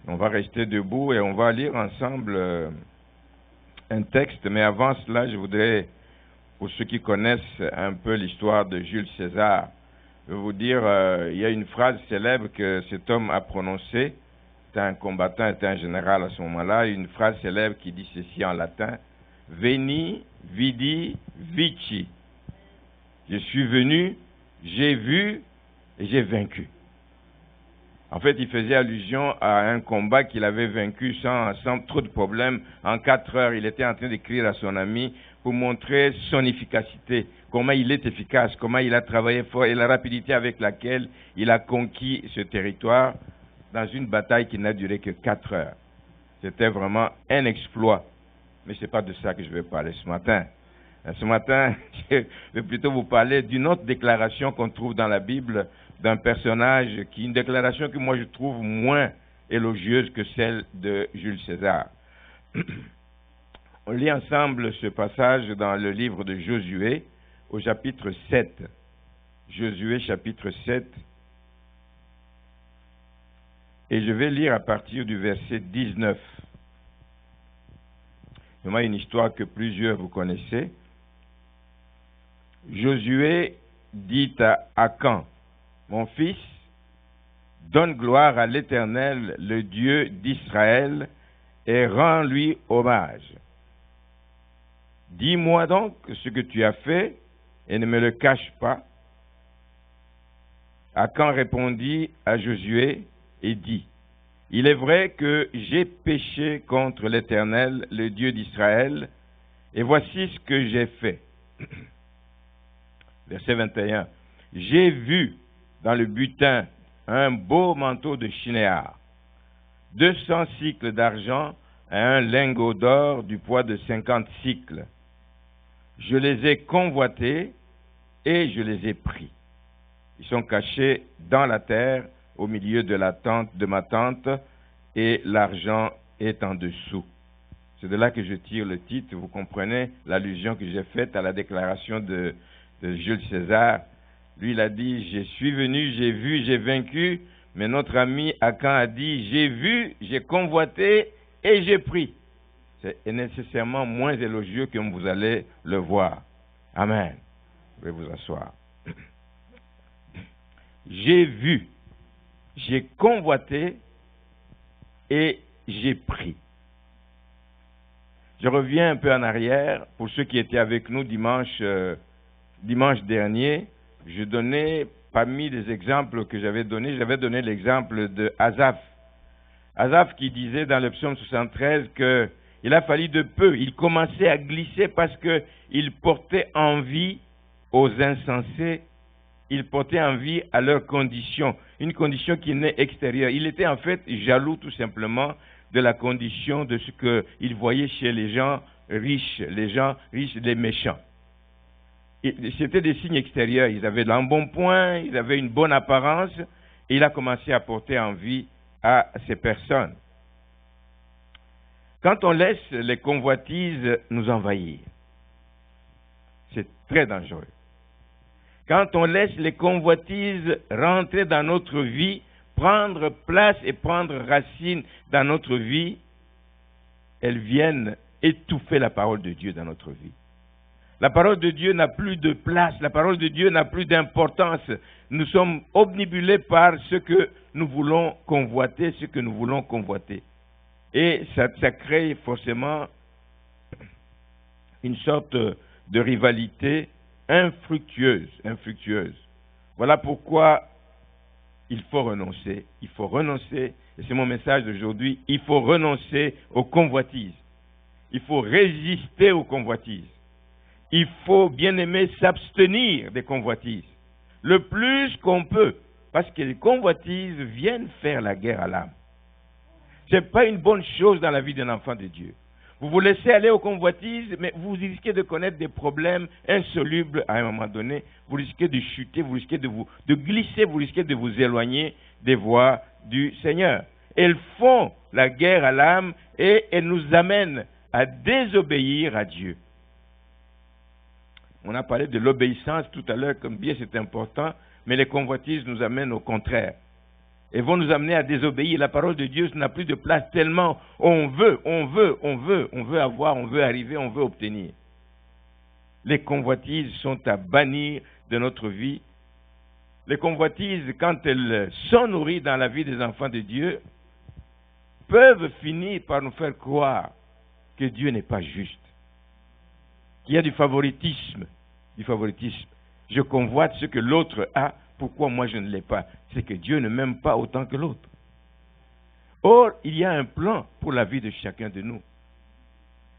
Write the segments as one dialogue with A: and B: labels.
A: On va rester debout et on va lire ensemble un texte. Mais avant cela, je voudrais, pour ceux qui connaissent un peu l'histoire de Jules César, vous dire, il y a une phrase célèbre que cet homme a prononcée. C'était un combattant, était un général à ce moment-là. Une phrase célèbre qui dit ceci en latin: Veni, vidi, vici. Je suis venu, j'ai vu et j'ai vaincu. En fait, il faisait allusion à un combat qu'il avait vaincu sans trop de problèmes. En 4 heures, il était en train d'écrire à son ami pour montrer son efficacité, comment il est efficace, comment il a travaillé fort et la rapidité avec laquelle il a conquis ce territoire dans une bataille qui n'a duré que 4 heures. C'était vraiment un exploit. Mais ce n'est pas de ça que je vais parler ce matin. Ce matin, je vais plutôt vous parler d'une autre déclaration qu'on trouve dans la Bible, d'un personnage une déclaration que moi je trouve moins élogieuse que celle de Jules César. On lit ensemble ce passage dans le livre de Josué, au chapitre 7. Josué, chapitre 7. Et je vais lire à partir du verset 19. C'est vraiment une histoire que plusieurs vous connaissez. Josué dit à Akan: Mon fils, donne gloire à l'Éternel, le Dieu d'Israël, et rends-lui hommage. Dis-moi donc ce que tu as fait, et ne me le cache pas. Akan répondit à Josué et dit: Il est vrai que j'ai péché contre l'Éternel, le Dieu d'Israël, et voici ce que j'ai fait. Verset 21. J'ai vu dans le butin un beau manteau de chinéar, 200 cycles d'argent et un lingot d'or du poids de 50 cycles. Je les ai convoités et je les ai pris. Ils sont cachés dans la terre au milieu de la tente de ma tente et l'argent est en dessous. C'est de là que je tire le titre. Vous comprenez l'allusion que j'ai faite à la déclaration de Jules César. Lui, il a dit: je suis venu, j'ai vu, j'ai vaincu. Mais notre ami Akan a dit: j'ai vu, j'ai convoité et j'ai pris. C'est nécessairement moins élogieux que vous allez le voir. Amen. Je vais vous asseoir. J'ai vu, j'ai convoité et j'ai pris. Je reviens un peu en arrière. Pour ceux qui étaient avec nous dimanche dernier, je donnais, parmi les exemples que j'avais donné l'exemple de Asaph. Asaph qui disait dans le psaume 73 qu'il a fallu de peu. Il commençait à glisser parce qu'il portait envie aux insensés. Il portait envie à leurs conditions, une condition qui n'est extérieure. Il était en fait jaloux tout simplement de la condition de ce qu'il voyait chez les gens riches, les méchants. C'était des signes extérieurs. Ils avaient l'embonpoint, ils avaient une bonne apparence, et il a commencé à porter envie à ces personnes. Quand on laisse les convoitises nous envahir, c'est très dangereux. Quand on laisse les convoitises rentrer dans notre vie, prendre place et prendre racine dans notre vie, elles viennent étouffer la parole de Dieu dans notre vie. La parole de Dieu n'a plus de place, la parole de Dieu n'a plus d'importance. Nous sommes obnubilés par ce que nous voulons convoiter, Et ça crée forcément une sorte de rivalité infructueuse. Voilà pourquoi il faut renoncer, et c'est mon message d'aujourd'hui, il faut renoncer aux convoitises. Il faut résister aux convoitises. Il faut, bien aimé, s'abstenir des convoitises, le plus qu'on peut, parce que les convoitises viennent faire la guerre à l'âme. Ce n'est pas une bonne chose dans la vie d'un enfant de Dieu. Vous vous laissez aller aux convoitises, mais vous risquez de connaître des problèmes insolubles à un moment donné. Vous risquez de chuter, vous risquez de glisser, vous risquez de vous éloigner des voies du Seigneur. Elles font la guerre à l'âme et elles nous amènent à désobéir à Dieu. On a parlé de l'obéissance tout à l'heure, comme bien c'est important, mais les convoitises nous amènent au contraire. et vont nous amener à désobéir. La parole de Dieu n'a plus de place tellement on veut avoir, on veut arriver, on veut obtenir. Les convoitises sont à bannir de notre vie. Les convoitises, quand elles sont nourries dans la vie des enfants de Dieu, peuvent finir par nous faire croire que Dieu n'est pas juste, qu'il y a du favoritisme. Je convoite ce que l'autre a, pourquoi moi je ne l'ai pas? C'est que Dieu ne m'aime pas autant que l'autre. Or, il y a un plan pour la vie de chacun de nous.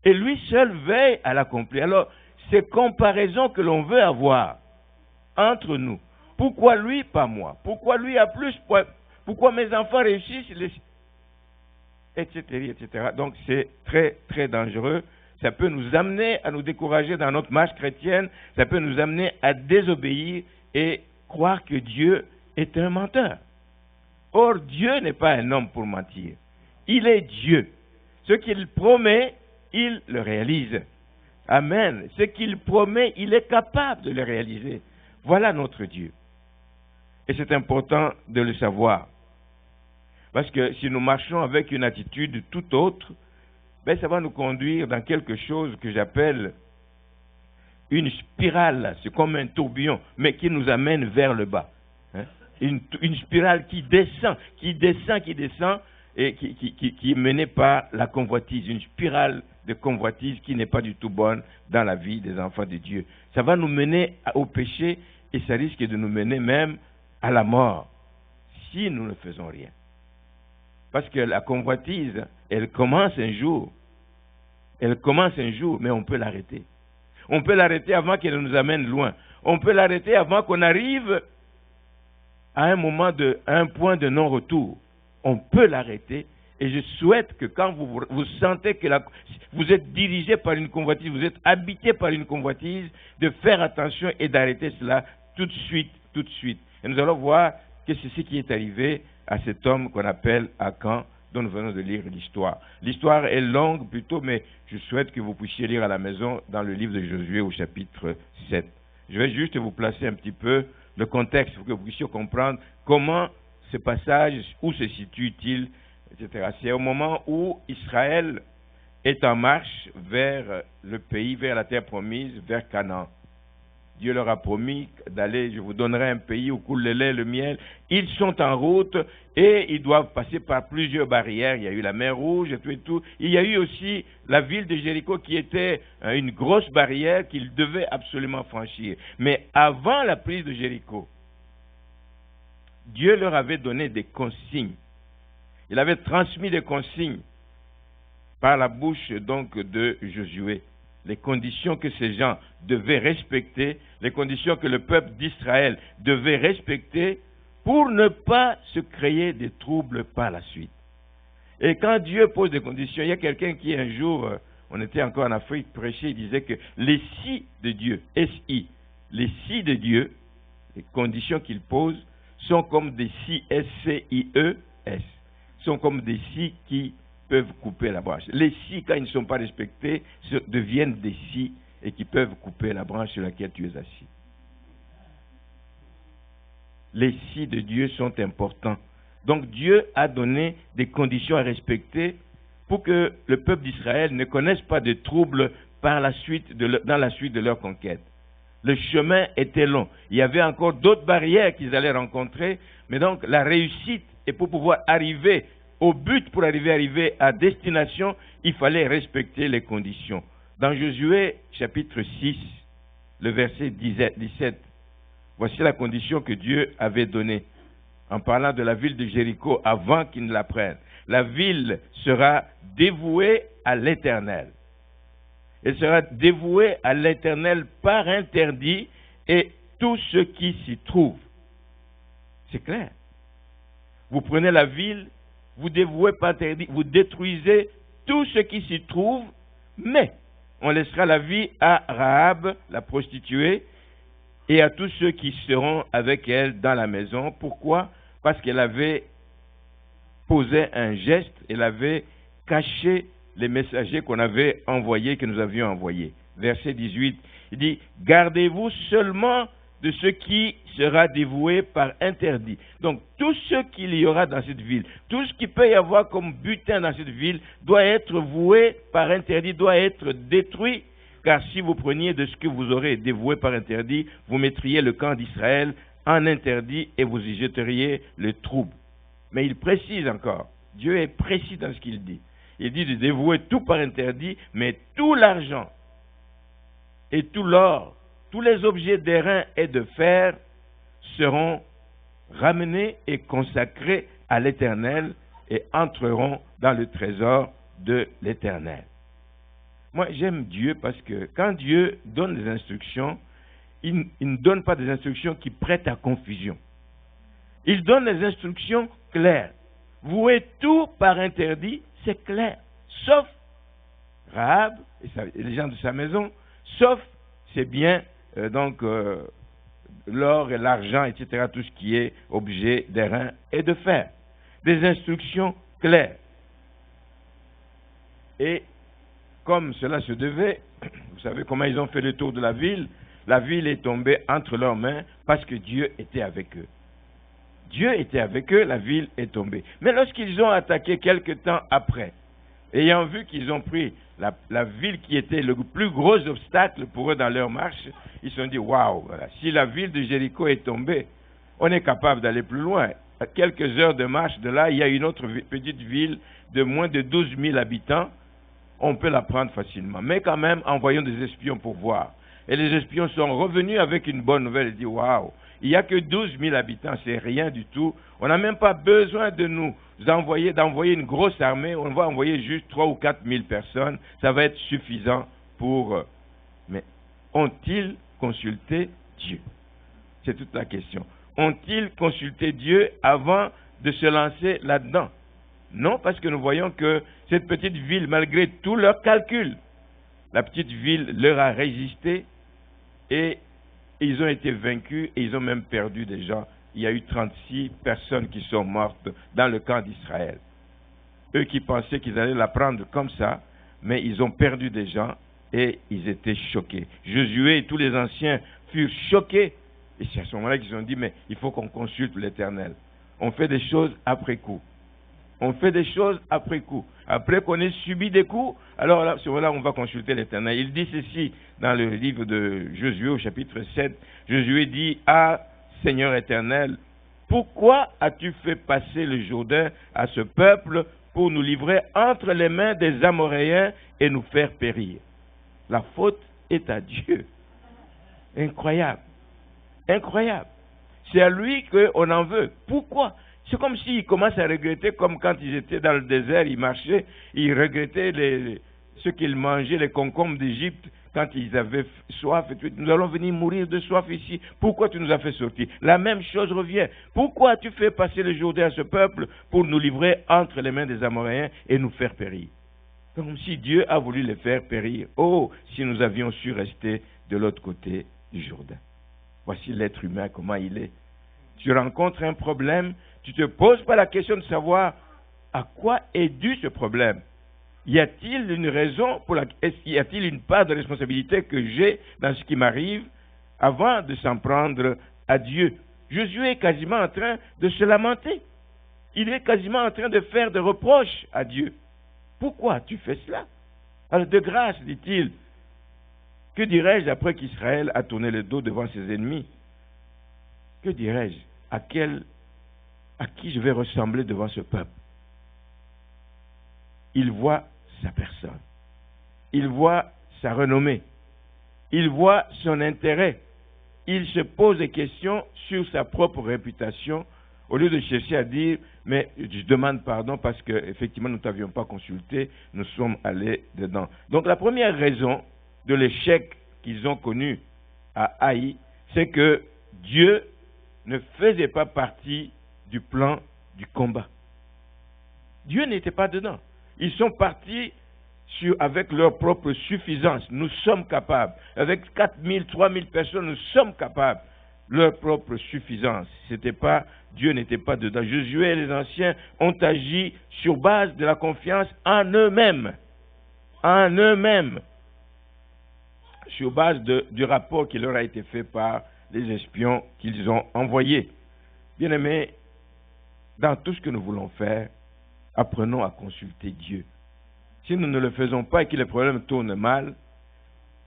A: Et lui seul veille à l'accomplir. Alors, ces comparaisons que l'on veut avoir entre nous, pourquoi lui, pas moi? Pourquoi lui a plus? Pourquoi mes enfants réussissent? Etc., etc. Donc, c'est très, très dangereux. Ça peut nous amener à nous décourager dans notre marche chrétienne. Ça peut nous amener à désobéir et croire que Dieu est un menteur. Or, Dieu n'est pas un homme pour mentir. Il est Dieu. Ce qu'il promet, il le réalise. Amen. Ce qu'il promet, il est capable de le réaliser. Voilà notre Dieu. Et c'est important de le savoir. Parce que si nous marchons avec une attitude tout autre, ben ça va nous conduire dans quelque chose que j'appelle une spirale. C'est comme un tourbillon, mais qui nous amène vers le bas. Hein? Une spirale qui descend, et qui est menée par la convoitise. Une spirale de convoitise qui n'est pas du tout bonne dans la vie des enfants de Dieu. Ça va nous mener au péché et ça risque de nous mener même à la mort si nous ne faisons rien. Parce que la convoitise, elle commence un jour, mais on peut l'arrêter. On peut l'arrêter avant qu'elle nous amène loin. On peut l'arrêter avant qu'on arrive à un point de non-retour. On peut l'arrêter. Et je souhaite que quand vous sentez que vous êtes dirigé par une convoitise, vous êtes habité par une convoitise, de faire attention et d'arrêter cela tout de suite. Et nous allons voir que c'est ce qui est arrivé à cet homme qu'on appelle Akan, dont nous venons de lire l'histoire. L'histoire est longue plutôt, mais je souhaite que vous puissiez lire à la maison dans le livre de Josué au chapitre 7. Je vais juste vous placer un petit peu le contexte pour que vous puissiez comprendre comment ce passage, où se situe-t-il, etc. C'est au moment où Israël est en marche vers le pays, vers la terre promise, vers Canaan. Dieu leur a promis d'aller, je vous donnerai un pays où coule le lait et le miel. Ils sont en route et ils doivent passer par plusieurs barrières. Il y a eu la mer Rouge et tout. Il y a eu aussi la ville de Jéricho qui était une grosse barrière qu'ils devaient absolument franchir. Mais avant la prise de Jéricho, Dieu leur avait donné des consignes. Il avait transmis des consignes par la bouche donc de Josué. Les conditions que ces gens devaient respecter, les conditions que le peuple d'Israël devait respecter pour ne pas se créer des troubles par la suite. Et quand Dieu pose des conditions, il y a quelqu'un qui un jour, on était encore en Afrique, prêchait, il disait que les si de Dieu, S-I, les si de Dieu, les conditions qu'il pose, sont comme des si, S-C-I-E-S, sont comme des si qui peuvent couper la branche. Les si, quand ils ne sont pas respectés, deviennent des si et qui peuvent couper la branche sur laquelle tu es assis. Les si de Dieu sont importants. Donc Dieu a donné des conditions à respecter pour que le peuple d'Israël ne connaisse pas de troubles dans la suite de leur conquête. Le chemin était long. Il y avait encore d'autres barrières qu'ils allaient rencontrer, mais donc la réussite, et pour pouvoir arriver au but, pour arriver à destination, il fallait respecter les conditions. Dans Josué, chapitre 6, le verset 17, voici la condition que Dieu avait donnée en parlant de la ville de Jéricho avant qu'ils ne la prennent. La ville sera dévouée à l'Éternel. Elle sera dévouée à l'Éternel par interdit et tout ce qui s'y trouve. C'est clair. Vous prenez la ville, vous dévouez par interdit, vous détruisez tout ce qui s'y trouve, mais on laissera la vie à Rahab, la prostituée, et à tous ceux qui seront avec elle dans la maison. Pourquoi? Parce qu'elle avait posé un geste, elle avait caché les messagers qu'on avait envoyés, que nous avions envoyés. Verset 18, il dit, gardez-vous seulement de ce qui sera dévoué par interdit. Donc, tout ce qu'il y aura dans cette ville, tout ce qu'il peut y avoir comme butin dans cette ville, doit être voué par interdit, doit être détruit, car si vous preniez de ce que vous aurez dévoué par interdit, vous mettriez le camp d'Israël en interdit et vous y jeteriez le trouble. Mais il précise encore, Dieu est précis dans ce qu'il dit. Il dit de dévouer tout par interdit, mais tout l'argent et tout l'or, tous les objets d'airain et de fer seront ramenés et consacrés à l'Éternel et entreront dans le trésor de l'Éternel. Moi, j'aime Dieu parce que quand Dieu donne des instructions, il ne donne pas des instructions qui prêtent à confusion. Il donne des instructions claires. Vouer tout par interdit, c'est clair. Sauf Rahab et les gens de sa maison, sauf ses biens, l'or et l'argent, etc., tout ce qui est objet d'airain et de fer. Des instructions claires. Et comme cela se devait, vous savez comment ils ont fait le tour de la ville est tombée entre leurs mains parce que Dieu était avec eux. Dieu était avec eux, la ville est tombée. Mais lorsqu'ils ont attaqué quelque temps après, ayant vu qu'ils ont pris la ville qui était le plus gros obstacle pour eux dans leur marche, ils se sont dit, waouh, voilà, si la ville de Jéricho est tombée, on est capable d'aller plus loin. À quelques heures de marche de là, il y a une autre petite ville de moins de 12 000 habitants, on peut la prendre facilement. Mais quand même, envoyons des espions pour voir. Et les espions sont revenus avec une bonne nouvelle et disent, waouh, il n'y a que 12 000 habitants, c'est rien du tout. On n'a même pas besoin de nous d'envoyer une grosse armée, on va envoyer juste 3 ou 4 000 personnes, ça va être suffisant pour... Mais ont-ils consulté Dieu? C'est toute la question. Ont-ils consulté Dieu avant de se lancer là-dedans? Non, parce que nous voyons que cette petite ville, malgré tous leurs calculs, la petite ville leur a résisté et ils ont été vaincus et ils ont même perdu des gens. Il y a eu 36 personnes qui sont mortes dans le camp d'Israël. Eux qui pensaient qu'ils allaient la prendre comme ça, mais ils ont perdu des gens et ils étaient choqués. Josué et tous les anciens furent choqués. Et c'est à ce moment-là qu'ils ont dit, mais il faut qu'on consulte l'Éternel. On fait des choses après coup. On fait des choses après coup. Après qu'on ait subi des coups, alors là, à ce moment-là, on va consulter l'Éternel. Il dit ceci dans le livre de Josué au chapitre 7. Josué dit, « Ah, Seigneur éternel, pourquoi as-tu fait passer le Jourdain à ce peuple pour nous livrer entre les mains des Amoréens et nous faire périr? » La faute est à Dieu. Incroyable. Incroyable. C'est à lui qu'on en veut. Pourquoi? C'est comme s'ils commencent à regretter, comme quand ils étaient dans le désert, ils marchaient, ils regrettaient ce qu'ils mangeaient, les concombres d'Égypte, quand ils avaient soif. Nous allons venir mourir de soif ici. Pourquoi tu nous as fait sortir? La même chose revient. Pourquoi as-tu fait passer le Jourdain à ce peuple pour nous livrer entre les mains des Amoréens et nous faire périr? Comme si Dieu a voulu les faire périr. Oh, si nous avions su rester de l'autre côté du Jourdain. Voici l'être humain, comment il est. Tu rencontres un problème, tu ne te poses pas la question de savoir à quoi est dû ce problème. Y a-t-il une raison y a-t-il une part de responsabilité que j'ai dans ce qui m'arrive avant de s'en prendre à Dieu? Josué est quasiment en train de se lamenter. Il est quasiment en train de faire des reproches à Dieu. Pourquoi tu fais cela? Alors de grâce, dit-il, que dirais-je après qu'Israël a tourné le dos devant ses ennemis? Que dirais-je? À qui je vais ressembler devant ce peuple? Il voit sa personne. Il voit sa renommée. Il voit son intérêt. Il se pose des questions sur sa propre réputation au lieu de chercher à dire, mais je demande pardon parce qu'effectivement nous ne t'avions pas consulté, nous sommes allés dedans. Donc la première raison de l'échec qu'ils ont connu à Haï, c'est que Dieu ne faisait pas partie du plan du combat. Dieu n'était pas dedans. Ils sont partis avec leur propre suffisance. Nous sommes capables. Avec 4 000, 3 000 personnes, nous sommes capables. Leur propre suffisance. Dieu n'était pas dedans. Josué et les anciens ont agi sur base de la confiance en eux-mêmes. En eux-mêmes. Sur base du rapport qui leur a été fait par les espions qu'ils ont envoyés. Bien-aimés, dans tout ce que nous voulons faire, apprenons à consulter Dieu. Si nous ne le faisons pas et que les problèmes tournent mal,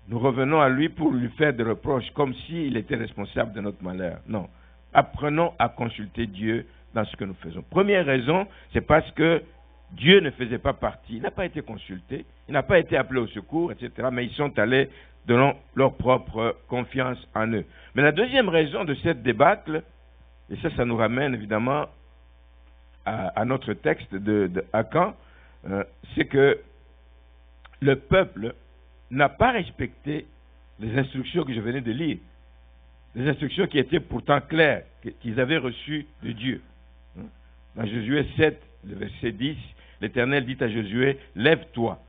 A: nous revenons à lui pour lui faire des reproches, comme s'il était responsable de notre malheur. Non. Apprenons à consulter Dieu dans ce que nous faisons. Première raison, c'est parce que Dieu ne faisait pas partie. Il n'a pas été consulté, il n'a pas été appelé au secours, etc. Mais ils sont allés selon leur propre confiance en eux. Mais la deuxième raison de cette débâcle, et ça nous ramène évidemment à notre texte de Akan, c'est que le peuple n'a pas respecté les instructions que je venais de lire. Les instructions qui étaient pourtant claires, qu'ils avaient reçues de Dieu. Dans Josué 7, le verset 10, l'Éternel dit à Josué, lève-toi,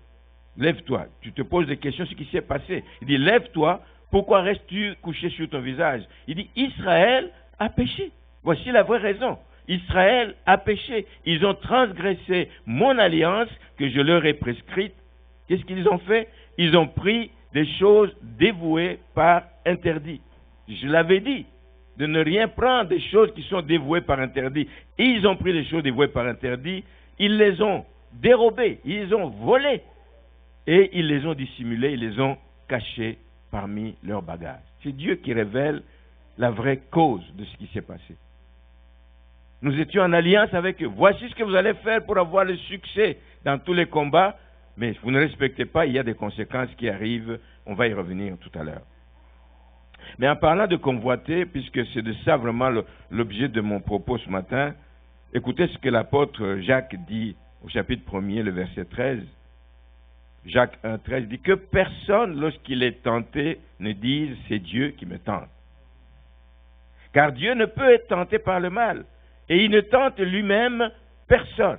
A: lève-toi. Tu te poses des questions sur ce qui s'est passé. Il dit, lève-toi, pourquoi restes-tu couché sur ton visage? Il dit, Israël a péché. Voici la vraie raison. Israël a péché. Ils ont transgressé mon alliance que je leur ai prescrite. Qu'est-ce qu'ils ont fait? Ils ont pris des choses dévouées par interdit. Je l'avais dit, de ne rien prendre des choses qui sont dévouées par interdit. Et ils ont pris des choses dévouées par interdit, ils les ont dérobées, ils les ont volées, et ils les ont dissimulées, ils les ont cachées parmi leurs bagages. C'est Dieu qui révèle la vraie cause de ce qui s'est passé. Nous étions en alliance avec eux. Voici ce que vous allez faire pour avoir le succès dans tous les combats, mais vous ne respectez pas, il y a des conséquences qui arrivent, on va y revenir tout à l'heure. Mais en parlant de convoiter, puisque c'est de ça vraiment l'objet de mon propos ce matin, écoutez ce que l'apôtre Jacques dit au chapitre 1er, le verset 13. Jacques 1,13 dit que personne, lorsqu'il est tenté, ne dise c'est Dieu qui me tente. Car Dieu ne peut être tenté par le mal, et il ne tente lui-même personne.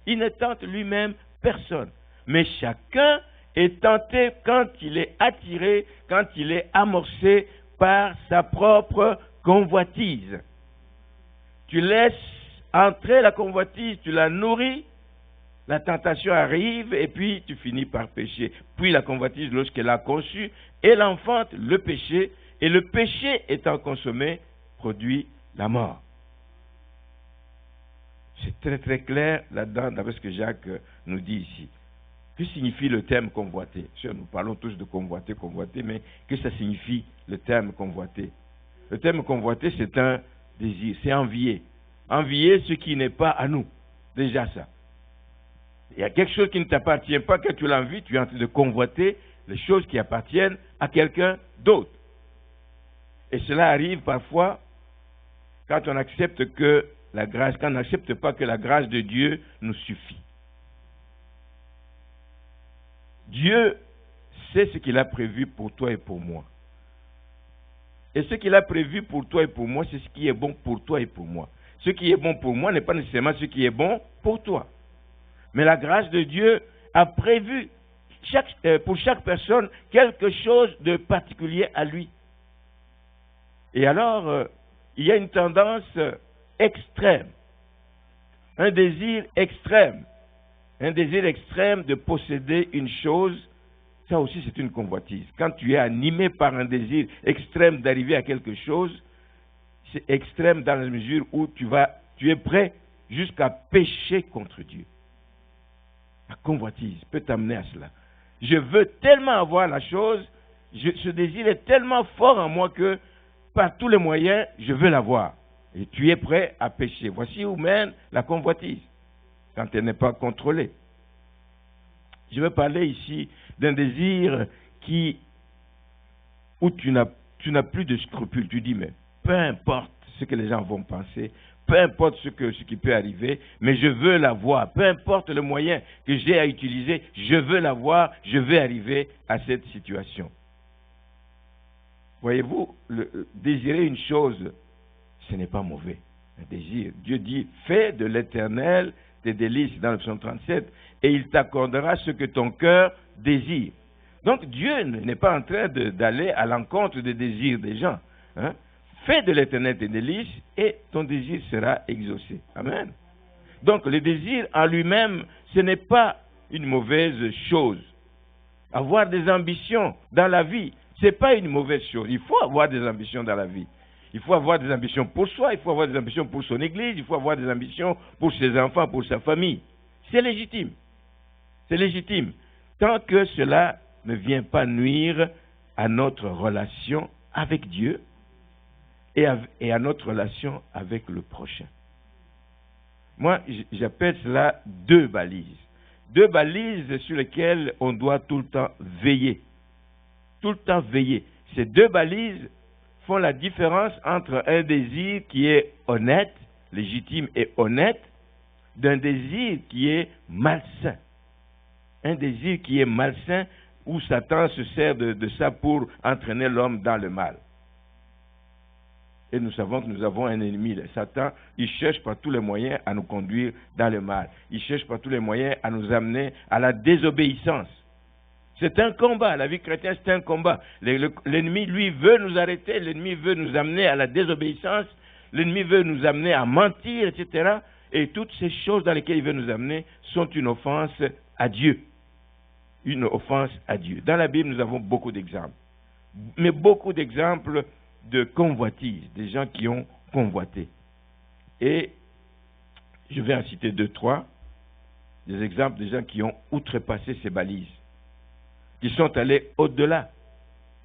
A: Il ne tente lui-même personne. Mais chacun est tenté quand il est attiré, quand il est amorcé par sa propre convoitise. Tu laisses entrer la convoitise, tu la nourris, la tentation arrive et puis tu finis par pécher. Puis la convoitise, lorsqu'elle a conçu, elle enfante le péché, et le péché étant consommé, produit la mort. C'est très très clair là-dedans, d'après ce que Jacques nous dit ici. Que signifie le terme convoiter? Nous parlons tous de convoiter, mais que ça signifie le terme convoiter? Le terme convoiter, c'est un désir, c'est envier. Envier ce qui n'est pas à nous. Déjà ça. Il y a quelque chose qui ne t'appartient pas, que tu l'envies, tu es en train de convoiter les choses qui appartiennent à quelqu'un d'autre. Et cela arrive parfois quand on accepte que la grâce, quand on n'accepte pas que la grâce de Dieu nous suffit. Dieu sait ce qu'il a prévu pour toi et pour moi. Et ce qu'il a prévu pour toi et pour moi, c'est ce qui est bon pour toi et pour moi. Ce qui est bon pour moi n'est pas nécessairement ce qui est bon pour toi. Mais la grâce de Dieu a prévu pour chaque personne quelque chose de particulier à lui. Et alors, il y a une tendance extrême, un désir extrême de posséder une chose. Ça aussi c'est une convoitise. Quand tu es animé par un désir extrême d'arriver à quelque chose, c'est extrême dans la mesure où tu es prêt jusqu'à pécher contre Dieu. La convoitise peut t'amener à cela. Je veux tellement avoir la chose, ce désir est tellement fort en moi que par tous les moyens, je veux l'avoir. Et tu es prêt à pécher. Voici où mène la convoitise, quand elle n'est pas contrôlée. Je veux parler ici d'un désir où tu n'as plus de scrupules. Tu dis, mais peu importe ce que les gens vont penser, peu importe ce qui peut arriver, mais je veux l'avoir. Peu importe le moyen que j'ai à utiliser, je veux l'avoir, je veux arriver à cette situation. Voyez-vous, désirer une chose, ce n'est pas mauvais. Un désir. Dieu dit, fais de l'Éternel tes délices dans le psaume 37 et il t'accordera ce que ton cœur désire. Donc Dieu n'est pas en train d'aller à l'encontre des désirs des gens. Hein? Fais de l'Éternel tes délices et ton désir sera exaucé. Amen. Donc le désir en lui-même, ce n'est pas une mauvaise chose. Avoir des ambitions dans la vie, ce n'est pas une mauvaise chose. Il faut avoir des ambitions dans la vie. Il faut avoir des ambitions pour soi, il faut avoir des ambitions pour son église, il faut avoir des ambitions pour ses enfants, pour sa famille. C'est légitime. C'est légitime. Tant que cela ne vient pas nuire à notre relation avec Dieu et à notre relation avec le prochain. Moi, j'appelle cela 2 balises. 2 balises sur lesquelles on doit tout le temps veiller. Tout le temps veiller. Ces 2 balises font la différence entre un désir qui est honnête, légitime et honnête, d'un désir qui est malsain. Un désir qui est malsain où Satan se sert de ça pour entraîner l'homme dans le mal. Et nous savons que nous avons un ennemi. Satan, il cherche par tous les moyens à nous conduire dans le mal. Il cherche par tous les moyens à nous amener à la désobéissance. C'est un combat. La vie chrétienne, c'est un combat. L'ennemi, lui, veut nous arrêter. L'ennemi veut nous amener à la désobéissance. L'ennemi veut nous amener à mentir, etc. Et toutes ces choses dans lesquelles il veut nous amener sont une offense à Dieu. Une offense à Dieu. Dans la Bible, nous avons beaucoup d'exemples. Mais beaucoup d'exemples de convoitise, des gens qui ont convoité. Et je vais en citer 2, 3, des exemples de gens qui ont outrepassé ces balises, qui sont allés au-delà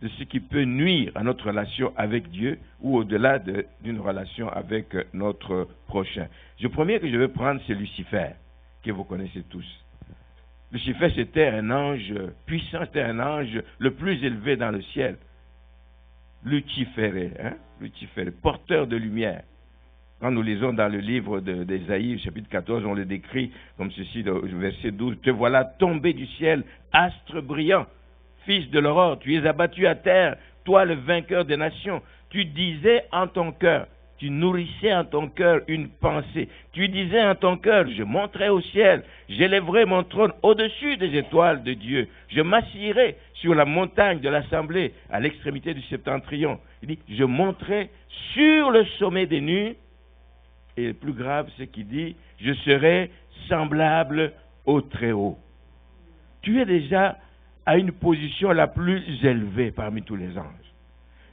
A: de ce qui peut nuire à notre relation avec Dieu ou au-delà d'une relation avec notre prochain. Le premier que je vais prendre, c'est Lucifer, que vous connaissez tous. Lucifer, c'était un ange puissant, c'était un ange le plus élevé dans le ciel. Luciféré, Luciféré, porteur de lumière. Quand nous lisons dans le livre d'Ésaïe, chapitre 14, on le décrit comme ceci, verset 12. « Te voilà tombé du ciel, astre brillant, fils de l'aurore, tu es abattu à terre, toi le vainqueur des nations. Tu disais en ton cœur, tu nourrissais en ton cœur une pensée. Tu disais en ton cœur, je monterai au ciel, j'élèverai mon trône au-dessus des étoiles de Dieu. Je m'assierai sur la montagne de l'assemblée, à l'extrémité du septentrion. Il dit, je monterai sur le sommet des nues. Et le plus grave, c'est qu'il dit, je serai semblable au Très-Haut. Tu es déjà à une position la plus élevée parmi tous les anges.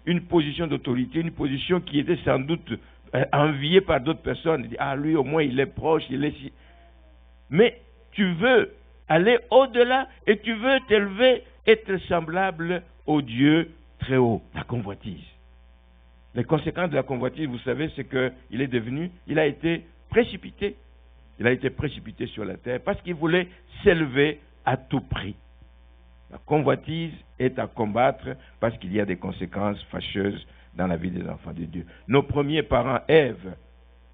A: Une position d'autorité, une position qui était sans doute enviée par d'autres personnes. Il dit, ah, lui, au moins, il est proche, il est si. Mais tu veux aller au-delà et tu veux t'élever, être semblable au Dieu très haut, la convoitise. Les conséquences de la convoitise, vous savez, c'est il a été précipité. Il a été précipité sur la terre parce qu'il voulait s'élever à tout prix. La convoitise est à combattre parce qu'il y a des conséquences fâcheuses dans la vie des enfants de Dieu. Nos premiers parents, Ève,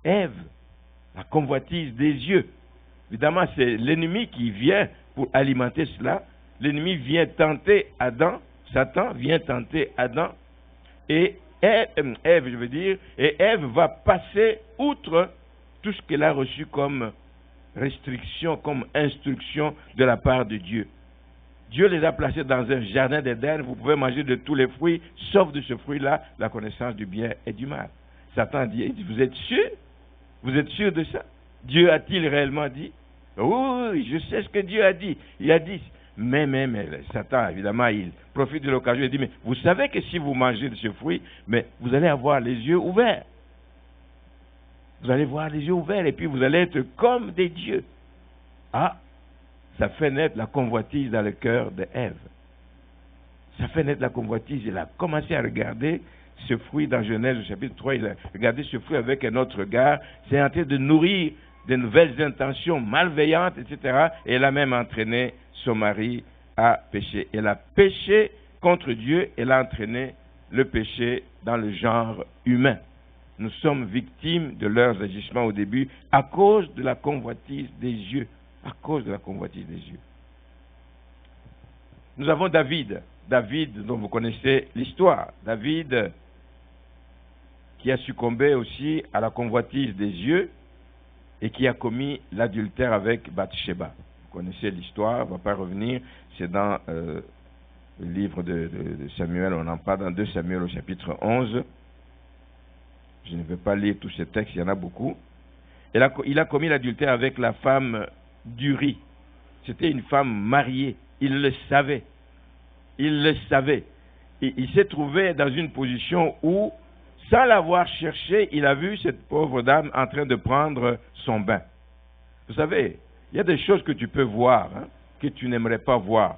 A: la convoitise des yeux. Évidemment, c'est l'ennemi qui vient pour alimenter cela. L'ennemi vient tenter Adam, Satan vient tenter Adam, et Ève va passer outre tout ce qu'elle a reçu comme restriction, comme instruction de la part de Dieu. Dieu les a placés dans un jardin d'Éden, vous pouvez manger de tous les fruits, sauf de ce fruit-là, la connaissance du bien et du mal. Satan dit, vous êtes sûr? Vous êtes sûr de ça? Dieu a-t-il réellement dit? Oui, je sais ce que Dieu a dit. Il a dit, mais Satan, évidemment, il profite de l'occasion et dit, mais vous savez que si vous mangez de ce fruit, mais vous allez avoir les yeux ouverts. Vous allez voir les yeux ouverts et puis vous allez être comme des dieux. Ah, ça fait naître la convoitise dans le cœur d'Ève. Ça fait naître la convoitise. Il a commencé à regarder ce fruit dans Genèse au chapitre 3. Il a regardé ce fruit avec un autre regard. C'est en train de nourrir de nouvelles intentions malveillantes, etc. Et elle a même entraîné son mari à pécher. Elle a péché contre Dieu. Elle a entraîné le péché dans le genre humain. Nous sommes victimes de leurs agissements au début à cause de la convoitise des yeux. À cause de la convoitise des yeux. Nous avons David dont vous connaissez l'histoire. David qui a succombé aussi à la convoitise des yeux et qui a commis l'adultère avec Bathsheba. Vous connaissez l'histoire, on ne va pas revenir, c'est dans le livre de Samuel, on en parle dans 2 Samuel au chapitre 11. Je ne vais pas lire tous ces textes, il y en a beaucoup. Il a commis l'adultère avec la femme d'Uri. C'était une femme mariée. Il le savait. Il le savait. Et il s'est trouvé dans une position où sans l'avoir cherché, il a vu cette pauvre dame en train de prendre son bain. Vous savez, il y a des choses que tu peux voir, hein, que tu n'aimerais pas voir.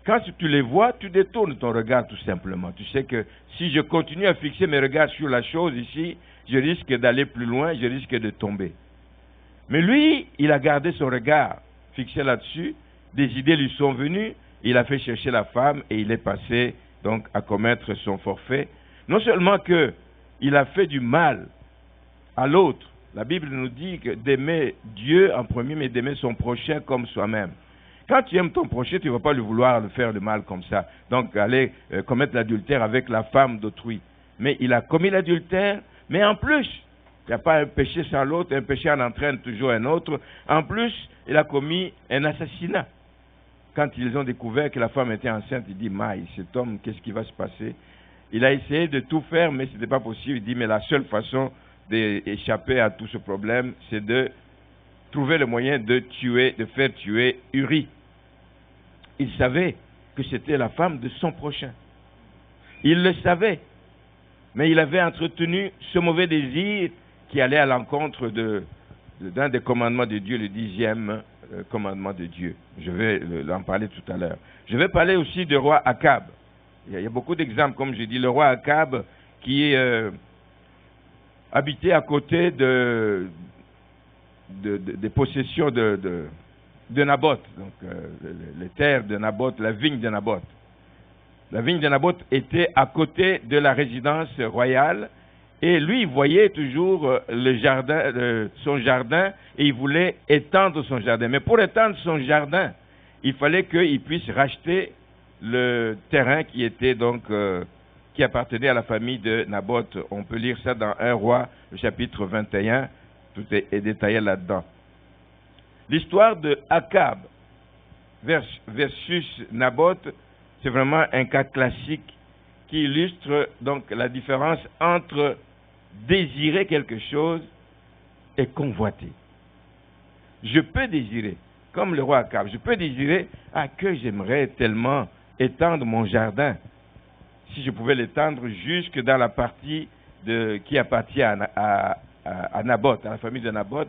A: Quand tu les vois, tu détournes ton regard tout simplement. Tu sais que si je continue à fixer mes regards sur la chose ici, je risque d'aller plus loin, je risque de tomber. Mais lui, il a gardé son regard fixé là-dessus, des idées lui sont venues, il a fait chercher la femme et il est passé donc à commettre son forfait. Non seulement qu'il a fait du mal à l'autre, la Bible nous dit que d'aimer Dieu en premier, mais d'aimer son prochain comme soi-même. Quand tu aimes ton prochain, tu ne vas pas lui vouloir le faire le mal comme ça. Donc, aller commettre l'adultère avec la femme d'autrui. Mais il a commis l'adultère, mais en plus, il n'y a pas un péché sans l'autre, un péché en entraîne toujours un autre. En plus, il a commis un assassinat. Quand ils ont découvert que la femme était enceinte, il dit, maï, cet homme, qu'est-ce qui va se passer? Il a essayé de tout faire, mais ce n'était pas possible. Il dit, mais la seule façon d'échapper à tout ce problème, c'est de trouver le moyen de faire tuer Uri. Il savait que c'était la femme de son prochain. Il le savait. Mais il avait entretenu ce mauvais désir qui allait à l'encontre d'un des commandements de Dieu, le 10e commandement de Dieu. Je vais en parler tout à l'heure. Je vais parler aussi du roi Akab. Il y a beaucoup d'exemples, comme je dis. Le roi Akab qui habitait à côté des possessions de Naboth, donc les terres de Naboth, la vigne de Naboth. La vigne de Naboth était à côté de la résidence royale et lui, il voyait toujours son jardin et il voulait étendre son jardin. Mais pour étendre son jardin, il fallait qu'il puisse racheter le terrain qui était donc qui appartenait à la famille de Naboth. On peut lire ça dans 1 Roi, le chapitre 21, tout est détaillé là-dedans. L'histoire de Akab versus Naboth, c'est vraiment un cas classique qui illustre donc la différence entre désirer quelque chose et convoiter. Je peux désirer, comme le roi Akab, je peux désirer que j'aimerais tellement étendre mon jardin, si je pouvais l'étendre jusque dans la partie qui appartient à Naboth, à la famille de Naboth.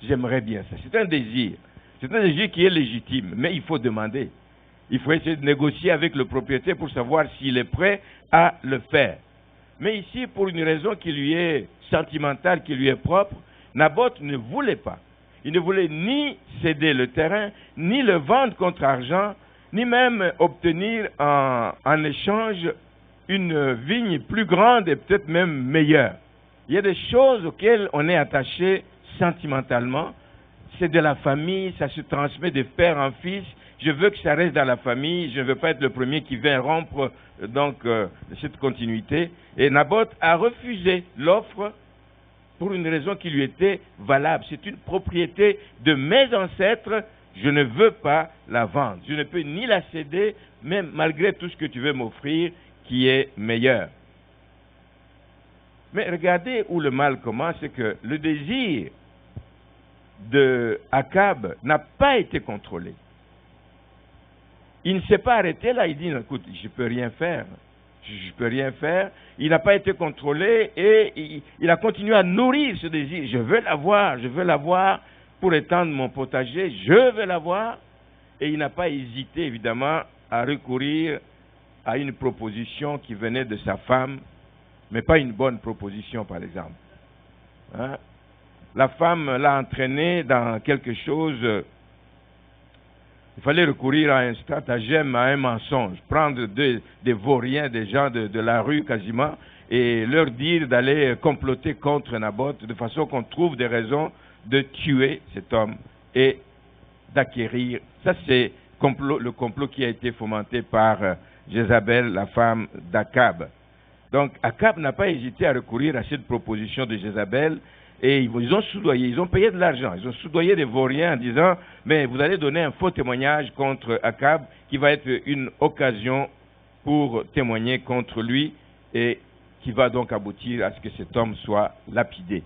A: J'aimerais bien ça. C'est un désir. C'est un désir qui est légitime, mais il faut demander. Il faut essayer de négocier avec le propriétaire pour savoir s'il est prêt à le faire. Mais ici, pour une raison qui lui est sentimentale, qui lui est propre, Naboth ne voulait pas. Il ne voulait ni céder le terrain, ni le vendre contre argent, ni même obtenir en échange une vigne plus grande et peut-être même meilleure. Il y a des choses auxquelles on est attaché sentimentalement, c'est de la famille, ça se transmet de père en fils. Je veux que ça reste dans la famille, je ne veux pas être le premier qui vient rompre cette continuité. Et Naboth a refusé l'offre pour une raison qui lui était valable. C'est une propriété de mes ancêtres, je ne veux pas la vendre. Je ne peux ni la céder, même malgré tout ce que tu veux m'offrir, qui est meilleur. Mais regardez où le mal commence, c'est que le désir de Akab n'a pas été contrôlé. Il ne s'est pas arrêté là, il dit, écoute, je ne peux rien faire. Je peux rien faire. Il n'a pas été contrôlé et il a continué à nourrir ce désir. Je veux l'avoir pour étendre mon potager, je veux l'avoir. Et il n'a pas hésité, évidemment, à recourir à une proposition qui venait de sa femme, mais pas une bonne proposition, par exemple. Hein? La femme l'a entraîné dans quelque chose. Il fallait recourir à un stratagème, à un mensonge, prendre des vauriens, des gens de la rue quasiment, et leur dire d'aller comploter contre Naboth, de façon qu'on trouve des raisons de tuer cet homme et d'acquérir. Ça, c'est le complot qui a été fomenté par Jézabel, la femme d'Akab. Donc, Akab n'a pas hésité à recourir à cette proposition de Jézabel, et ils ont soudoyé, ils ont payé de l'argent, ils ont soudoyé des vauriens en disant « mais vous allez donner un faux témoignage contre Akab qui va être une occasion pour témoigner contre lui et qui va donc aboutir à ce que cet homme soit lapidé. »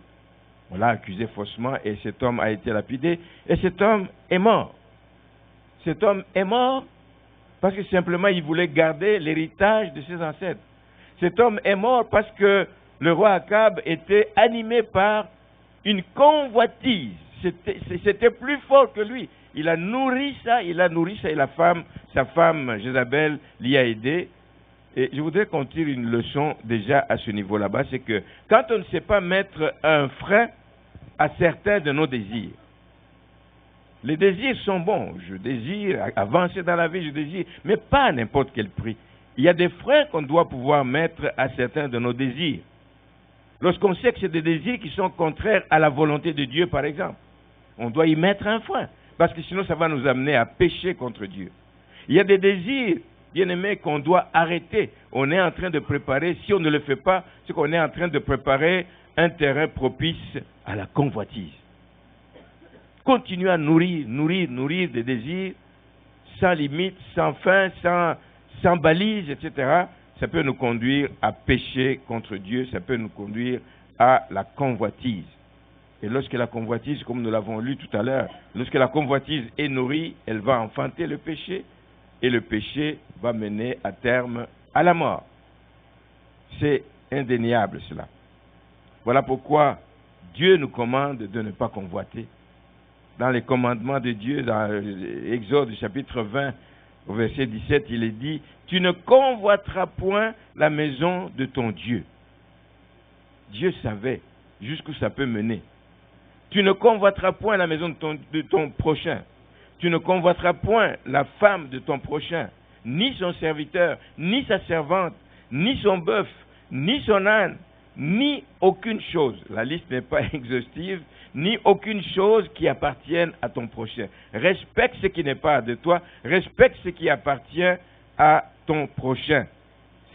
A: On l'a accusé faussement et cet homme a été lapidé et cet homme est mort. Cet homme est mort parce que simplement il voulait garder l'héritage de ses ancêtres. Cet homme est mort parce que Le roi Akab était animé par une convoitise. C'était plus fort que lui. Il a nourri ça et sa femme Jézabel l'y a aidé. Et je voudrais qu'on tire une leçon déjà à ce niveau là-bas, c'est que quand on ne sait pas mettre un frein à certains de nos désirs, les désirs sont bons, je désire avancer dans la vie, je désire, mais pas à n'importe quel prix. Il y a des freins qu'on doit pouvoir mettre à certains de nos désirs. Lorsqu'on sait que c'est des désirs qui sont contraires à la volonté de Dieu, par exemple, on doit y mettre un frein, parce que sinon ça va nous amener à pécher contre Dieu. Il y a des désirs, bien-aimés, qu'on doit arrêter. On est en train de préparer, si on ne le fait pas, c'est qu'on est en train de préparer un terrain propice à la convoitise. Continuer à nourrir des désirs, sans limite, sans fin, sans balise, etc., ça peut nous conduire à pécher contre Dieu, ça peut nous conduire à la convoitise. Et lorsque la convoitise, comme nous l'avons lu tout à l'heure, lorsque la convoitise est nourrie, elle va enfanter le péché, et le péché va mener à terme à la mort. C'est indéniable cela. Voilà pourquoi Dieu nous commande de ne pas convoiter. Dans les commandements de Dieu, dans Exode chapitre 20, au verset 17, il est dit « Tu ne convoiteras point la maison de ton Dieu. » Dieu savait jusqu'où ça peut mener. Tu ne convoiteras point la maison de ton prochain. Tu ne convoiteras point la femme de ton prochain, ni son serviteur, ni sa servante, ni son bœuf, ni son âne, ni aucune chose. La liste n'est pas exhaustive, ni aucune chose qui appartienne à ton prochain. Respecte ce qui n'est pas de toi, respecte ce qui appartient à ton prochain.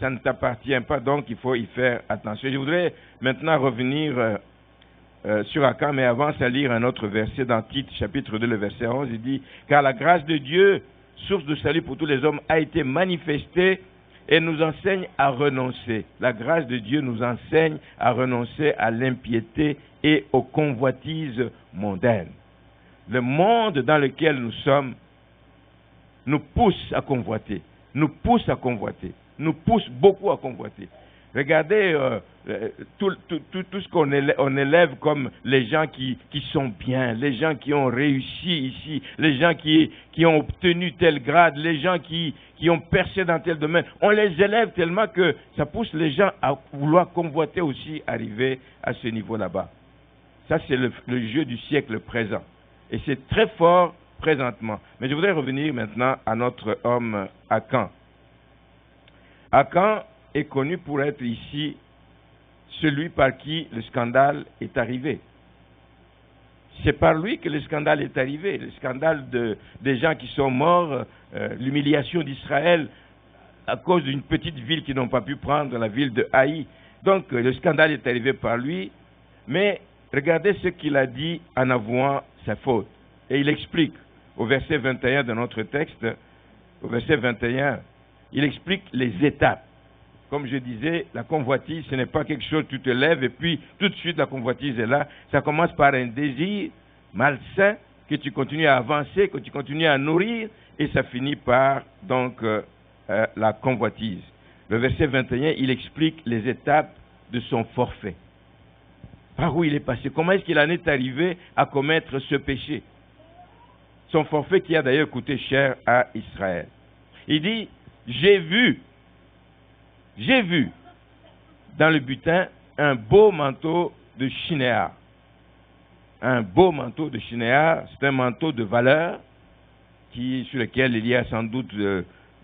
A: Ça ne t'appartient pas, donc il faut y faire attention. Je voudrais maintenant revenir sur Akab, mais avant à lire un autre verset dans Tite, chapitre 2, le verset 11, il dit « Car la grâce de Dieu, source de salut pour tous les hommes, a été manifestée et nous enseigne à renoncer. » La grâce de Dieu nous enseigne à renoncer à l'impiété et aux convoitises mondaines. Le monde dans lequel nous sommes nous pousse à convoiter, nous pousse beaucoup à convoiter. Regardez tout ce qu'on élève comme les gens qui sont bien, les gens qui ont réussi ici, les gens qui ont obtenu tel grade, les gens qui ont percé dans tel domaine. On les élève tellement que ça pousse les gens à vouloir convoiter aussi, arriver à ce niveau là-bas. Ça, c'est le jeu du siècle présent. Et c'est très fort présentement. Mais je voudrais revenir maintenant à notre homme Akan. Akan est connu pour être ici celui par qui le scandale est arrivé. C'est par lui que le scandale est arrivé, le scandale des gens qui sont morts, l'humiliation d'Israël à cause d'une petite ville qu'ils n'ont pas pu prendre, la ville de Haï. Donc le scandale est arrivé par lui, mais regardez ce qu'il a dit en avouant sa faute. Et il explique au verset 21 de notre texte, au verset 21, il explique les étapes. Comme je disais, la convoitise, ce n'est pas quelque chose, tu te lèves et puis tout de suite la convoitise est là. Ça commence par un désir malsain que tu continues à avancer, que tu continues à nourrir et ça finit par donc la convoitise. Le verset 21, il explique les étapes de son forfait. Par où il est passé, comment est-ce qu'il en est arrivé à commettre ce péché. Son forfait qui a d'ailleurs coûté cher à Israël. Il dit, j'ai vu dans le butin un beau manteau de Shinéar. Un beau manteau de Shinéar, c'est un manteau de valeur sur lequel il y a sans doute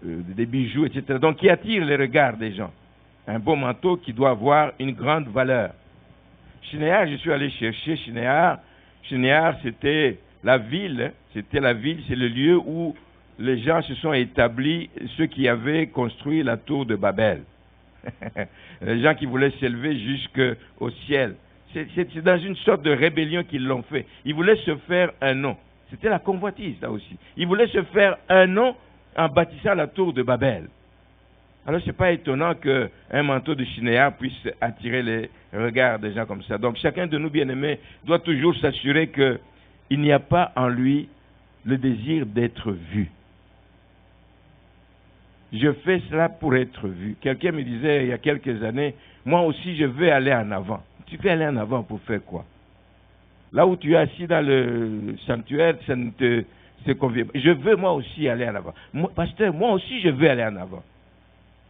A: des bijoux, etc. Donc qui attire les regards des gens. Un beau manteau qui doit avoir une grande valeur. Shinéar, je suis allé chercher Shinéar. Shinéar, c'était la ville, c'est le lieu où les gens se sont établis, ceux qui avaient construit la tour de Babel. Les gens qui voulaient s'élever jusqu'au ciel. C'est dans une sorte de rébellion qu'ils l'ont fait. Ils voulaient se faire un nom. C'était la convoitise, là aussi. Ils voulaient se faire un nom en bâtissant la tour de Babel. Alors, ce n'est pas étonnant qu'un manteau de Shinéar puisse attirer les regards des gens comme ça. Donc, chacun de nous, bien-aimés, doit toujours s'assurer qu'il n'y a pas en lui le désir d'être vu. je fais cela pour être vu. Quelqu'un me disait il y a quelques années, moi aussi je veux aller en avant. Tu veux aller en avant pour faire quoi? Là où tu es assis dans le sanctuaire, ça ne te convient pas. Je veux moi aussi aller en avant. Pasteur, moi aussi je veux aller en avant.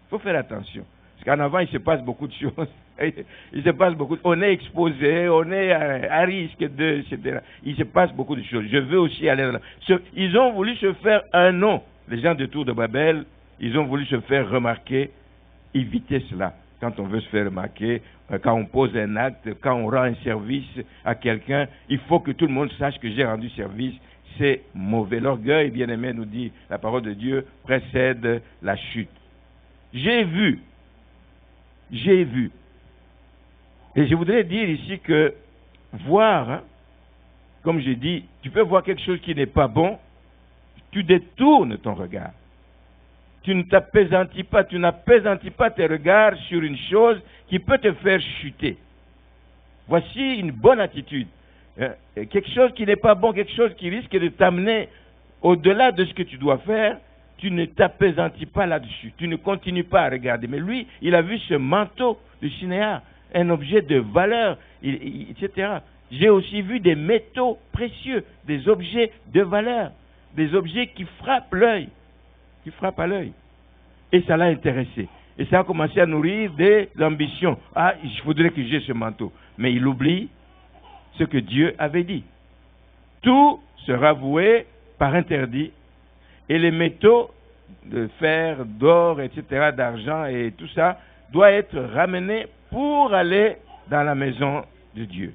A: Il faut faire attention. Parce qu'en avant, il se passe beaucoup de choses. Il se passe beaucoup. On est exposé, on est à risque de, etc. Il se passe beaucoup de choses. Je veux aussi aller là. Ils ont voulu se faire un nom. Les gens de Tour de Babel, ils ont voulu se faire remarquer. Évitez cela. Quand on veut se faire remarquer, quand on pose un acte, quand on rend un service à quelqu'un, il faut que tout le monde sache que j'ai rendu service. C'est mauvais. L'orgueil, bien aimé, nous dit la parole de Dieu, précède la chute. J'ai vu. Et je voudrais dire ici que voir, hein, comme j'ai dit, tu peux voir quelque chose qui n'est pas bon, tu détournes ton regard. Tu ne t'appesantis pas, tu n'appesantis pas tes regards sur une chose qui peut te faire chuter. Voici une bonne attitude. Quelque chose qui n'est pas bon, quelque chose qui risque de t'amener au-delà de ce que tu dois faire, tu ne t'appesantis pas là-dessus. Tu ne continues pas à regarder. Mais lui, il a vu ce manteau de Shinéar, un objet de valeur, etc. J'ai aussi vu des métaux précieux, des objets de valeur, des objets qui frappent l'œil, qui frappent à l'œil. Et ça l'a intéressé. Et ça a commencé à nourrir des ambitions. Ah, il faudrait que j'ai ce manteau. Mais il oublie ce que Dieu avait dit. Tout sera voué par interdit. Et les métaux de fer, d'or, etc., d'argent et tout ça, doit être ramenés pour aller dans la maison de Dieu.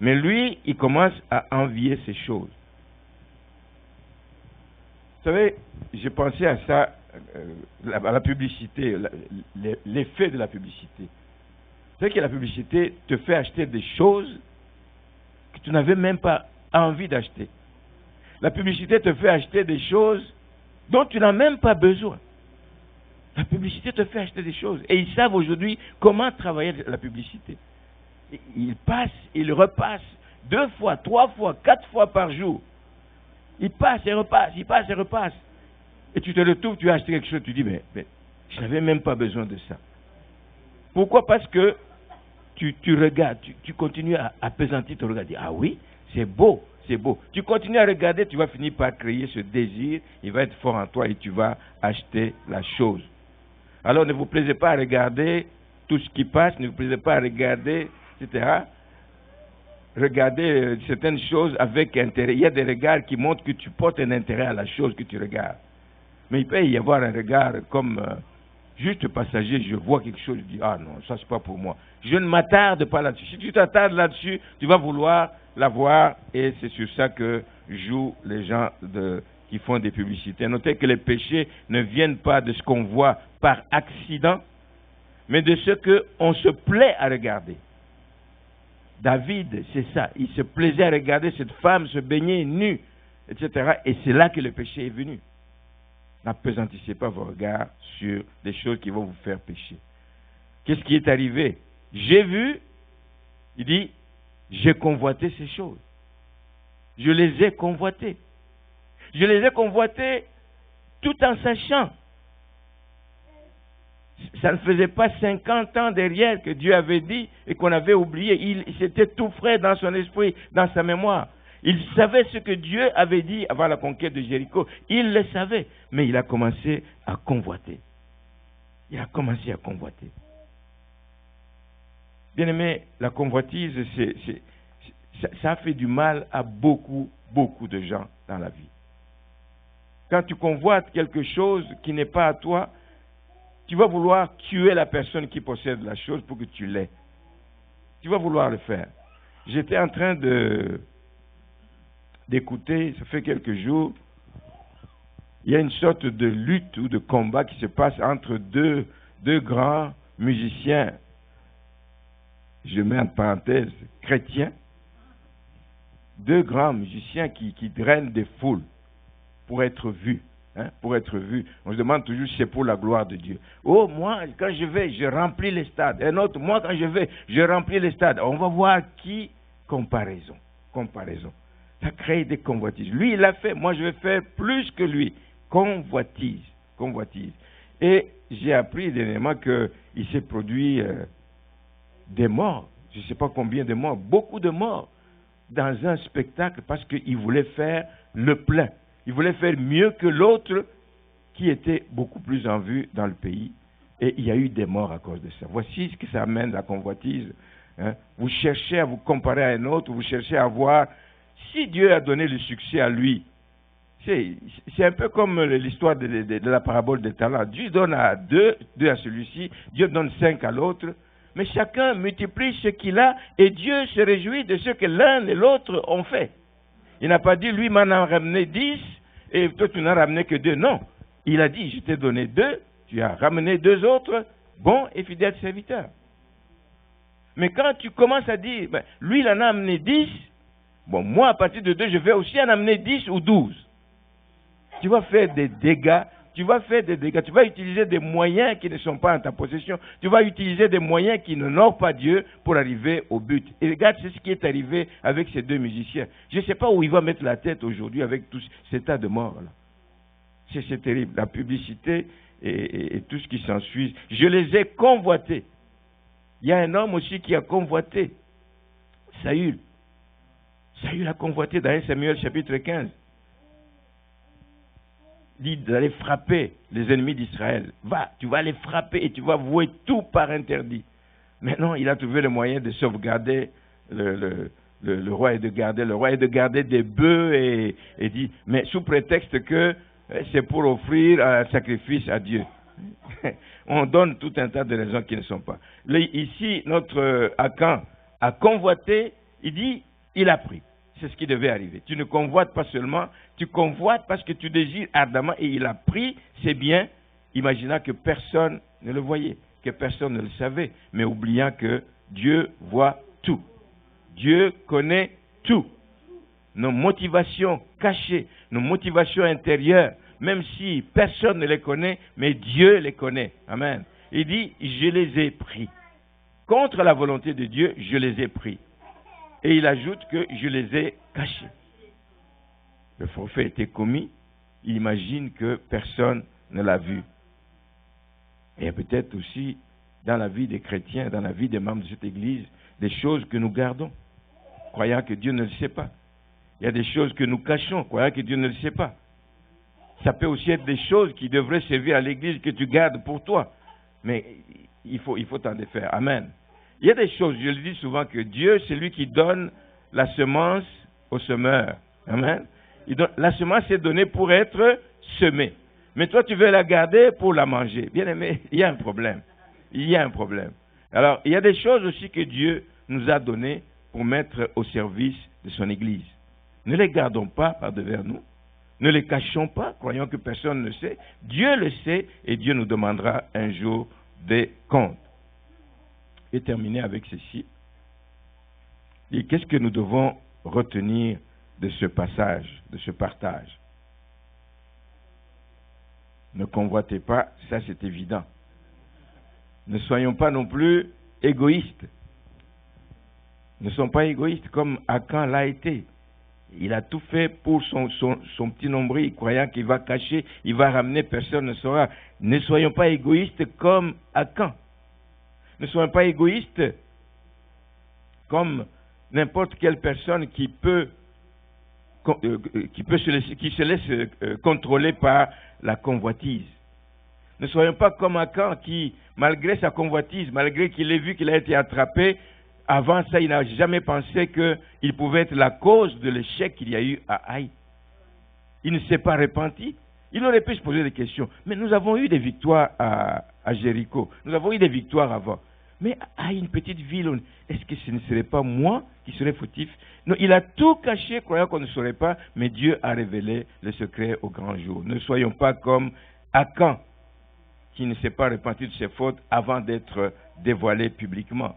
A: Mais lui, il commence à envier ces choses. Vous savez, j'ai pensé à ça, à la publicité, l'effet de la publicité. Vous savez que la publicité te fait acheter des choses que tu n'avais même pas envie d'acheter. La publicité te fait acheter des choses dont tu n'as même pas besoin. La publicité te fait acheter des choses. Et ils savent aujourd'hui comment travailler la publicité. Ils passent, ils repassent 2 fois, 3 fois, 4 fois par jour. Ils passent et repassent, ils passent et repassent. Et tu te retrouves, tu as acheté quelque chose, tu dis, mais je n'avais même pas besoin de ça. Pourquoi? Parce que tu regardes, tu continues à appesantir ton regard. Ah oui, c'est beau. C'est beau. Tu continues à regarder, tu vas finir par créer ce désir, il va être fort en toi et tu vas acheter la chose. Alors ne vous plaisez pas à regarder tout ce qui passe, ne vous plaisez pas à regarder, etc. Regardez certaines choses avec intérêt. Il y a des regards qui montrent que tu portes un intérêt à la chose que tu regardes. Mais il peut y avoir un regard comme juste passager, je vois quelque chose, je dis, ah non, ça c'est pas pour moi. Je ne m'attarde pas là-dessus. Si tu t'attardes là-dessus, tu vas vouloir l'avoir et c'est sur ça que jouent les gens qui font des publicités. Notez que les péchés ne viennent pas de ce qu'on voit par accident, mais de ce qu'on se plaît à regarder. David, c'est ça. Il se plaisait à regarder cette femme se baigner nue, etc. Et c'est là que le péché est venu. N'appesantissez pas vos regards sur des choses qui vont vous faire pécher. Qu'est-ce qui est arrivé? J'ai vu, il dit, j'ai convoité ces choses. Je les ai convoitées. Je les ai convoitées tout en sachant. Ça ne faisait pas 50 ans derrière que Dieu avait dit et qu'on avait oublié. C'était tout frais dans son esprit, dans sa mémoire. Il savait ce que Dieu avait dit avant la conquête de Jéricho. Il le savait, mais il a commencé à convoiter. Il a commencé à convoiter. Bien aimé, la convoitise, ça fait du mal à beaucoup de gens dans la vie. Quand tu convoites quelque chose qui n'est pas à toi, tu vas vouloir tuer la personne qui possède la chose pour que tu l'aies. Tu vas vouloir le faire. J'étais en train d'écouter, ça fait quelques jours, il y a une sorte de lutte ou de combat qui se passe entre deux grands musiciens, je mets en parenthèse, chrétiens, 2 grands musiciens qui drainent des foules pour être vus. Pour être vus. On se demande toujours si c'est pour la gloire de Dieu. Oh, moi, quand je vais, je remplis les stades. Un autre, moi, quand je vais, je remplis les stades. On va voir qui. Comparaison. Ça crée des convoitises. Lui, il l'a fait. Moi, je vais faire plus que lui. Convoitise. convoitise. Et j'ai appris dernièrement qu'il s'est produit des morts, je ne sais pas combien de morts, beaucoup de morts, dans un spectacle parce qu'il voulait faire le plein. Il voulait faire mieux que l'autre qui était beaucoup plus en vue dans le pays. Et il y a eu des morts à cause de ça. Voici ce que ça amène, la convoitise. Hein. Vous cherchez à vous comparer à un autre, vous cherchez à voir si Dieu a donné le succès à lui. C'est un peu comme l'histoire de la parabole des talents. Dieu donne à deux à celui-ci, Dieu donne 5 à l'autre. Mais chacun multiplie ce qu'il a et Dieu se réjouit de ce que l'un et l'autre ont fait. Il n'a pas dit, lui m'en a ramené 10 et toi tu n'as ramené que 2. Non, il a dit, je t'ai donné 2, tu as ramené 2 autres, bons et fidèles serviteurs. Mais quand tu commences à dire, ben, lui il en a amené 10, bon moi à partir de 2 je vais aussi en amener 10 ou 12. Tu vas faire des dégâts. Tu vas utiliser des moyens qui ne sont pas en ta possession. Tu vas utiliser des moyens qui n'honorent pas Dieu pour arriver au but. Et regarde, c'est ce qui est arrivé avec ces 2 musiciens. Je ne sais pas où il va mettre la tête aujourd'hui avec tout cet tas de morts là. C'est terrible. La publicité et tout ce qui s'ensuit. Je les ai convoités. Il y a un homme aussi qui a convoité. Saül. Saül a convoité dans 1 Samuel chapitre 15. Dit d'aller frapper les ennemis d'Israël. Va, tu vas les frapper et tu vas vouer tout par interdit. Maintenant, il a trouvé le moyen de sauvegarder le roi et de garder des bœufs et dit, mais sous prétexte que c'est pour offrir un sacrifice à Dieu. On donne tout un tas de raisons qui ne sont pas. Là, ici, notre Akan a convoité, il dit, il a pris. C'est ce qui devait arriver. Tu ne convoites pas seulement, tu convoites parce que tu désires ardemment et il a pris ses biens, imaginant que personne ne le voyait, que personne ne le savait, mais oubliant que Dieu voit tout. Dieu connaît tout. Nos motivations cachées, nos motivations intérieures, même si personne ne les connaît, mais Dieu les connaît. Amen. Il dit, je les ai pris. Contre la volonté de Dieu, je les ai pris. Et il ajoute que je les ai cachés. Le forfait était commis. Il imagine que personne ne l'a vu. Et peut-être aussi dans la vie des chrétiens, dans la vie des membres de cette église, des choses que nous gardons, croyant que Dieu ne le sait pas. Il y a des choses que nous cachons, croyant que Dieu ne le sait pas. Ça peut aussi être des choses qui devraient servir à l'église que tu gardes pour toi. Mais il faut t'en défaire. Amen. Il y a des choses, je le dis souvent, que Dieu, c'est lui qui donne la semence au semeur. Amen. La semence est donnée pour être semée. Mais toi, tu veux la garder pour la manger. Bien aimé, il y a un problème. Il y a un problème. Alors, il y a des choses aussi que Dieu nous a données pour mettre au service de son Église. Ne les gardons pas par-devers nous. Ne les cachons pas, croyant que personne ne sait. Dieu le sait et Dieu nous demandera un jour des comptes. Et terminer avec ceci. Et qu'est-ce que nous devons retenir de ce passage, de ce partage? Ne convoitez pas, ça c'est évident. Ne soyons pas non plus égoïstes. Ne soyons pas égoïstes comme Akan l'a été. Il a tout fait pour son petit nombril, croyant qu'il va cacher, il va ramener, personne ne saura. Ne soyons pas égoïstes comme Akan. Ne soyons pas égoïstes comme n'importe quelle personne qui se laisse contrôler par la convoitise. Ne soyons pas comme Akan qui, malgré sa convoitise, malgré qu'il ait vu qu'il a été attrapé, avant ça, il n'a jamais pensé qu'il pouvait être la cause de l'échec qu'il y a eu à Haï. Il ne s'est pas repenti. Il aurait pu se poser des questions. Mais nous avons eu des victoires à Jéricho. Nous avons eu des victoires avant. Mais à une petite ville, est-ce que ce ne serait pas moi qui serais fautif? Non, il a tout caché, croyant qu'on ne saurait pas, mais Dieu a révélé le secret au grand jour. Ne soyons pas comme Akan, qui ne s'est pas repenti de ses fautes avant d'être dévoilé publiquement.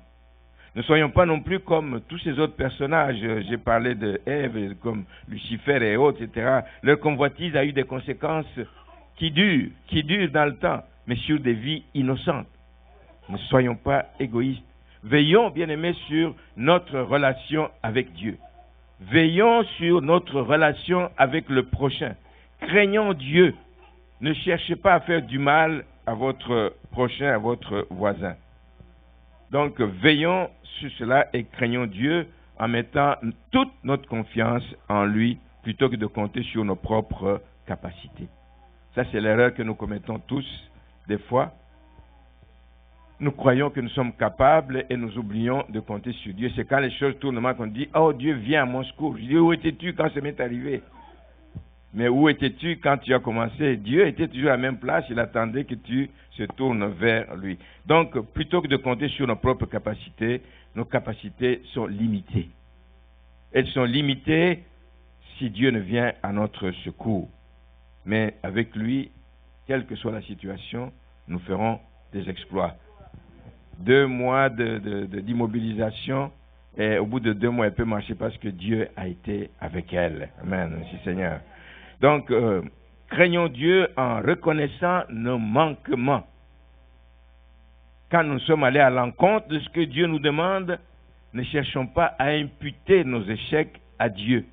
A: Ne soyons pas non plus comme tous ces autres personnages. J'ai parlé de Ève, comme Lucifer et autres, etc. Leur convoitise a eu des conséquences qui durent dans le temps, mais sur des vies innocentes. Ne soyons pas égoïstes. Veillons, bien-aimés, sur notre relation avec Dieu. Veillons sur notre relation avec le prochain. Craignons Dieu. Ne cherchez pas à faire du mal à votre prochain, à votre voisin. Donc, veillons sur cela et craignons Dieu en mettant toute notre confiance en lui plutôt que de compter sur nos propres capacités. Ça, c'est l'erreur que nous commettons tous, des fois. Nous croyons que nous sommes capables et nous oublions de compter sur Dieu. C'est quand les choses tournent mal qu'on dit « Oh, Dieu vient à mon secours ». Je dis « Où étais-tu quand ça m'est arrivé ?» Mais où étais-tu quand tu as commencé? Dieu était toujours à la même place, il attendait que tu se tournes vers lui. Donc, plutôt que de compter sur nos propres capacités, nos capacités sont limitées. Elles sont limitées si Dieu ne vient à notre secours. Mais avec lui, quelle que soit la situation, nous ferons des exploits. 2 mois d'immobilisation, et au bout de 2 mois, elle peut marcher parce que Dieu a été avec elle. Amen. Merci Seigneur. Donc, craignons Dieu en reconnaissant nos manquements. Quand nous sommes allés à l'encontre de ce que Dieu nous demande, ne cherchons pas à imputer nos échecs à Dieu.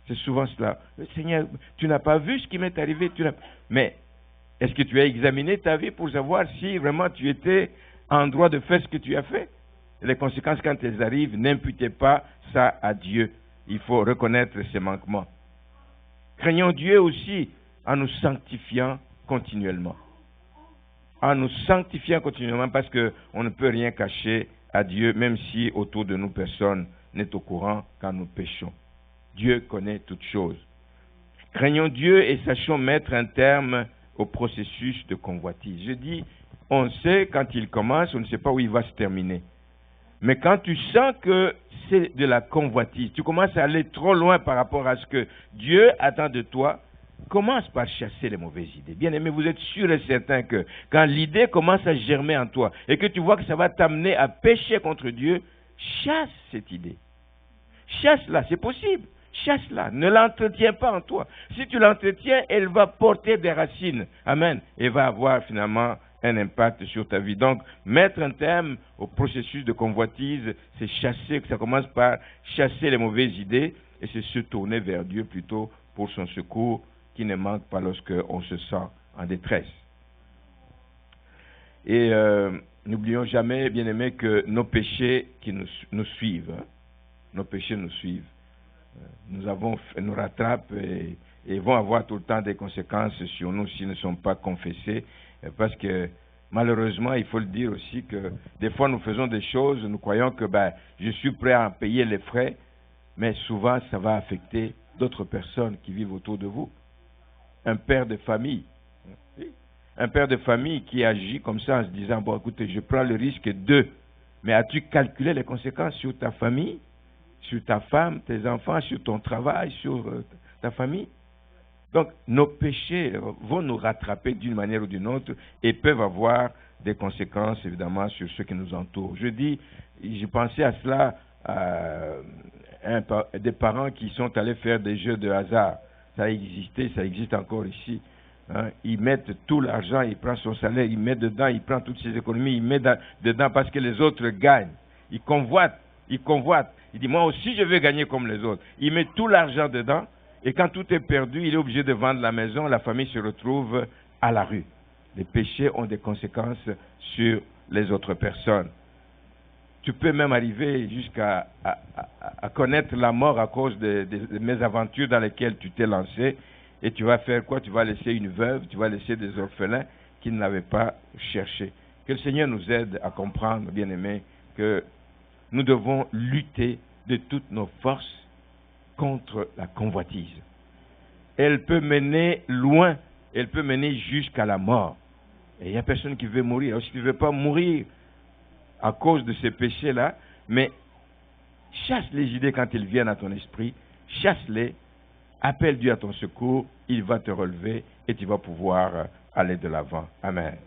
A: C'est souvent cela. Seigneur, tu n'as pas vu ce qui m'est arrivé. Mais est-ce que tu as examiné ta vie pour savoir si vraiment tu étais en droit de faire ce que tu as fait? Les conséquences, quand elles arrivent, n'imputez pas ça à Dieu. Il faut reconnaître ses manquements. Craignons Dieu aussi en nous sanctifiant continuellement. En nous sanctifiant continuellement parce qu'on ne peut rien cacher à Dieu, même si autour de nous personne n'est au courant quand nous péchons. Dieu connaît toutes choses. Craignons Dieu et sachons mettre un terme au processus de convoitise. Je dis, on sait quand il commence, on ne sait pas où il va se terminer. Mais quand tu sens que c'est de la convoitise, tu commences à aller trop loin par rapport à ce que Dieu attend de toi, commence par chasser les mauvaises idées. Bien aimé, vous êtes sûr et certain que quand l'idée commence à germer en toi et que tu vois que ça va t'amener à pécher contre Dieu, chasse cette idée. Chasse-la, c'est possible. Chasse-la, ne l'entretiens pas en toi. Si tu l'entretiens, elle va porter des racines. Amen. Et va avoir finalement un impact sur ta vie. Donc, mettre un terme au processus de convoitise, c'est chasser, ça commence par chasser les mauvaises idées et c'est se tourner vers Dieu plutôt pour son secours qui ne manque pas lorsqu'on se sent en détresse. Et n'oublions jamais, bien aimés, que nos péchés qui nous suivent, nos péchés nous suivent. Nous rattrapent et vont avoir tout le temps des conséquences sur nous s'ils ne sont pas confessés. Parce que malheureusement, il faut le dire aussi que des fois nous faisons des choses, nous croyons que je suis prêt à en payer les frais, mais souvent ça va affecter d'autres personnes qui vivent autour de vous. Un père de famille qui agit comme ça en se disant, bon écoutez, je prends le risque de, mais as-tu calculé les conséquences sur ta famille, sur ta femme, tes enfants, sur ton travail, sur ta famille? Donc, nos péchés vont nous rattraper d'une manière ou d'une autre et peuvent avoir des conséquences, évidemment, sur ceux qui nous entourent. Je pensais à cela, des parents qui sont allés faire des jeux de hasard. Ça a existé, ça existe encore ici. Hein. Ils mettent tout l'argent, il prend son salaire, il met dedans, il prend toutes ses économies, il met dedans parce que les autres gagnent. Il convoite. Il dit, moi aussi, je vais gagner comme les autres. Il met tout l'argent dedans. Et quand tout est perdu, il est obligé de vendre la maison, la famille se retrouve à la rue. Les péchés ont des conséquences sur les autres personnes. Tu peux même arriver jusqu'à connaître la mort à cause de mésaventures dans lesquelles tu t'es lancé. Et tu vas faire quoi? Tu vas laisser une veuve, tu vas laisser des orphelins qui ne l'avaient pas cherché. Que le Seigneur nous aide à comprendre, bien-aimés, que nous devons lutter de toutes nos forces contre la convoitise. Elle peut mener loin, elle peut mener jusqu'à la mort. Et il n'y a personne qui veut mourir. Alors, si tu ne veux pas mourir à cause de ces péchés-là, mais chasse les idées quand elles viennent à ton esprit, chasse-les, appelle Dieu à ton secours, il va te relever et tu vas pouvoir aller de l'avant. Amen.